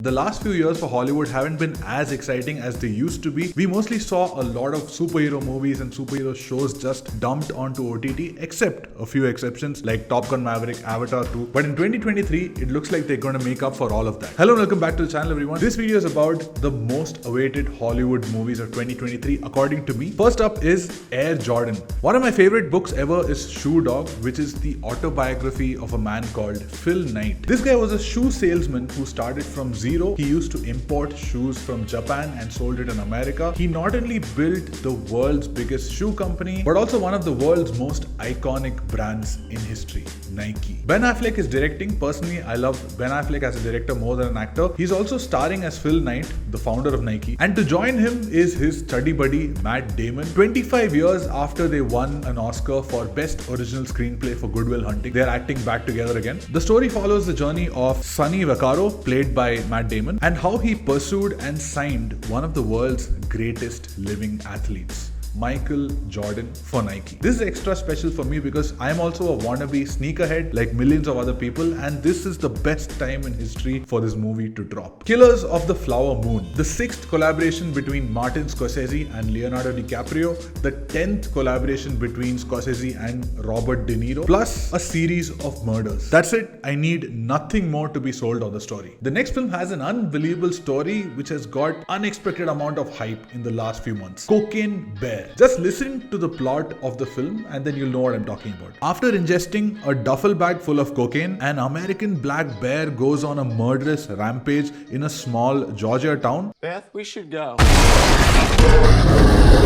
The last few years for Hollywood haven't been as exciting as they used to be. We mostly saw a lot of superhero movies and superhero shows just dumped onto OTT, except a few exceptions like Top Gun Maverick, Avatar 2. But in 2023, it looks like they're going to make up for all of that. Hello and welcome back to the channel, everyone. This video is about the most awaited Hollywood movies of 2023 according to me. First up is Air Jordan. One of my favorite books ever is Shoe Dog, which is the autobiography of a man called Phil Knight. This guy was a shoe salesman who started from zero. He used to import shoes from Japan and sold it in America. He not only built the world's biggest shoe company, but also one of the world's most iconic brands in history, Nike. Ben Affleck is directing. Personally, I love Ben Affleck as a director more than an actor. He's also starring as Phil Knight, the founder of Nike. And to join him is his study buddy, Matt Damon. 25 years after they won an Oscar for Best Original Screenplay for Good Will Hunting, they're acting back together again. The story follows the journey of Sonny Vaccaro, played by Matt Damon, and how he pursued and signed one of the world's greatest living athletes, Michael Jordan, for Nike. This is extra special for me because I'm also a wannabe sneakerhead like millions of other people, and this is the best time in history for this movie to drop. Killers of the Flower Moon, the 6th collaboration between Martin Scorsese and Leonardo DiCaprio, the 10th collaboration between Scorsese and Robert De Niro, plus a series of murders. That's it. I need nothing more to be sold on the story. The next film has an unbelievable story which has got unexpected amount of hype in the last few months. Cocaine Bear. Just listen to the plot of the film and then you'll know what I'm talking about. After ingesting a duffel bag full of cocaine, an American black bear goes on a murderous rampage in a small Georgia town. Beth, we should go.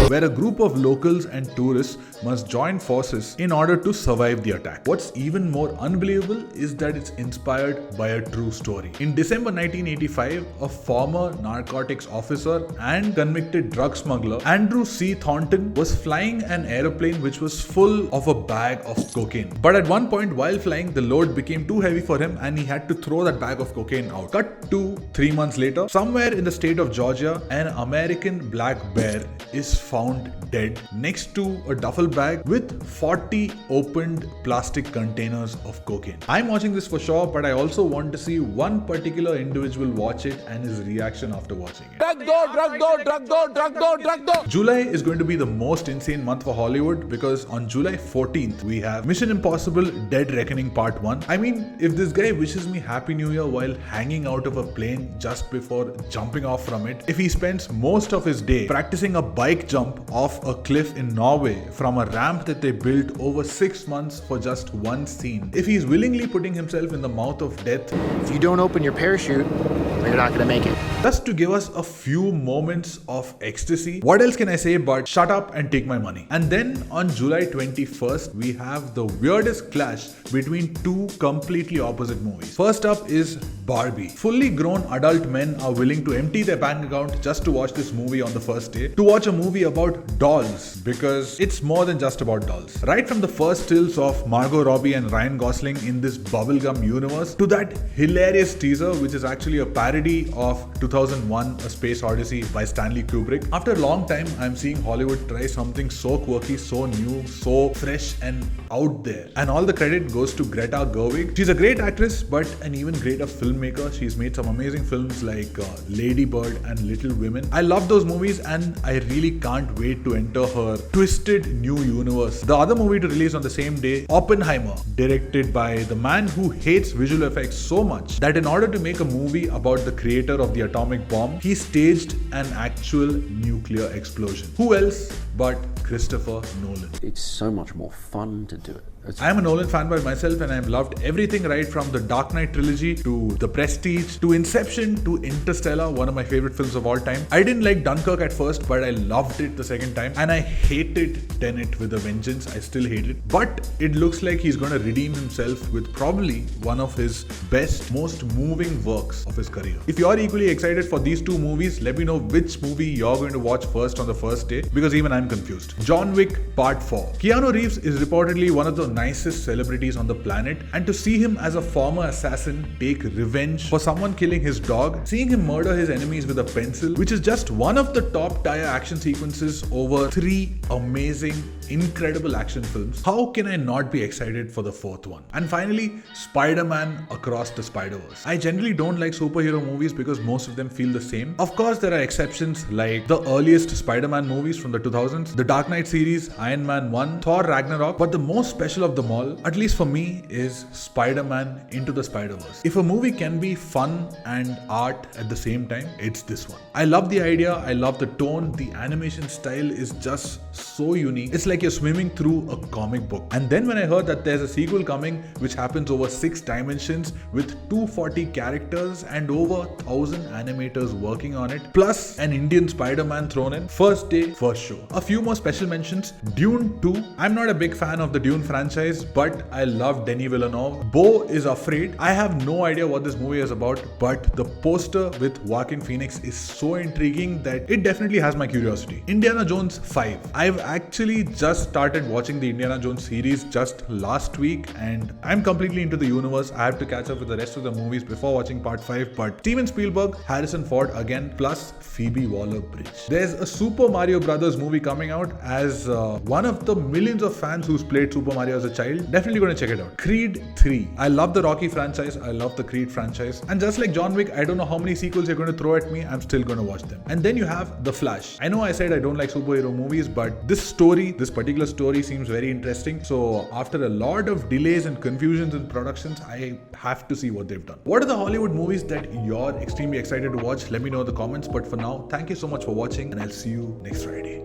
Where a group of locals and tourists must join forces in order to survive the attack. What's even more unbelievable is that it's inspired by a true story. In December 1985, a former narcotics officer and convicted drug smuggler, Andrew C. Thornton, was flying an aeroplane which was full of a bag of cocaine. But at one point while flying, the load became too heavy for him and he had to throw that bag of cocaine out. Cut to 3 months later, somewhere in the state of Georgia, an American black bear is found dead next to a duffel bag with 40 opened plastic containers of cocaine. I'm watching this for sure, but I also want to see one particular individual watch it and his reaction after watching it. Drug door. July is going to be the most insane month for Hollywood because on July 14th, we have Mission Impossible Dead Reckoning Part 1. I mean, if this guy wishes me Happy New Year while hanging out of a plane just before jumping off from it, if he spends most of his day practicing a bike jump off a cliff in Norway from a ramp that they built over 6 months for just one scene, if he's willingly putting himself in the mouth of death, if you don't open your parachute, you're not gonna make it. just to give us a few moments of ecstasy, what else can I say but shut up and take my money? And then on July 21st, we have the weirdest clash between two completely opposite movies. First up is Barbie. Fully grown adult men are willing to empty their bank account just to watch this movie on the first day, to watch a movie about dolls, because it's more than just about dolls. Right from the first stills of Margot Robbie and Ryan Gosling in this bubblegum universe to that hilarious teaser which is actually a parody of 2001 A Space Odyssey by Stanley Kubrick. After a long time, I'm seeing Hollywood try something so quirky, so new, so fresh and out there. And all the credit goes to Greta Gerwig. She's a great actress but an even greater filmmaker. She's made some amazing films like Lady Bird and Little Women. I love those movies and I really can't wait to enter her twisted new universe. The other movie to release on the same day, Oppenheimer, directed by the man who hates visual effects so much that in order to make a movie about the creator of the atomic bomb, he staged an actual nuclear explosion. Who else but Christopher Nolan? It's so much more fun to do it. I'm a Nolan fan by myself and I've loved everything right from the Dark Knight trilogy to The Prestige to Inception to Interstellar, one of my favorite films of all time. I didn't like Dunkirk at first, but I loved it the second time, and I hated Tenet with a vengeance. I still hate it, but it looks like he's going to redeem himself with probably one of his best, most moving works of his career. If you're equally excited for these two movies, let me know which movie you're going to watch first on the first day, because even I'm I'm confused. John Wick Part 4. Keanu Reeves is reportedly one of the nicest celebrities on the planet, and to see him as a former assassin take revenge for someone killing his dog, seeing him murder his enemies with a pencil, which is just one of the top tier action sequences over 3 amazing, incredible action films. How can I not be excited for the 4th one? And finally, Spider-Man Across the Spider-Verse. I generally don't like superhero movies because most of them feel the same. Of course, there are exceptions like the earliest Spider-Man movies from the 2000s, the Dark Knight series, Iron Man 1, Thor Ragnarok, but the most special of them all, at least for me, is Spider-Man Into the Spider-Verse. If a movie can be fun and art at the same time, it's this one. I love the idea, I love the tone, the animation style is just so unique. It's like you're swimming through a comic book. And then when I heard that there's a sequel coming which happens over 6 dimensions with 240 characters and over 1,000 animators working on it, plus an Indian Spider-Man thrown in, first day, first show. A few more special mentions. Dune 2. I'm not a big fan of the Dune franchise, but I love Denis Villeneuve. Beau is Afraid. I have no idea what this movie is about, but the poster with Joaquin Phoenix is so intriguing that it definitely has my curiosity. Indiana Jones 5. I've actually just started watching the Indiana Jones series just last week and I'm completely into the universe. I have to catch up with the rest of the movies before watching part 5, but Steven Spielberg, Harrison Ford again, plus Phoebe Waller-Bridge. There's a Super Mario Brothers movie coming out. As one of the millions of fans who's played Super Mario as a child, definitely going to check it out. Creed 3. I love the Rocky franchise, I love the Creed franchise, and just like John Wick, I don't know how many sequels you're going to throw at me, I'm still going to watch them. And then you have The Flash. I know I said I don't like superhero movies, but this particular story seems very interesting. So after a lot of delays and confusions in productions, I have to see what they've done. What are the Hollywood movies that you're extremely excited to watch? Let me know in the comments. But for now, thank you so much for watching and I'll see you next Friday.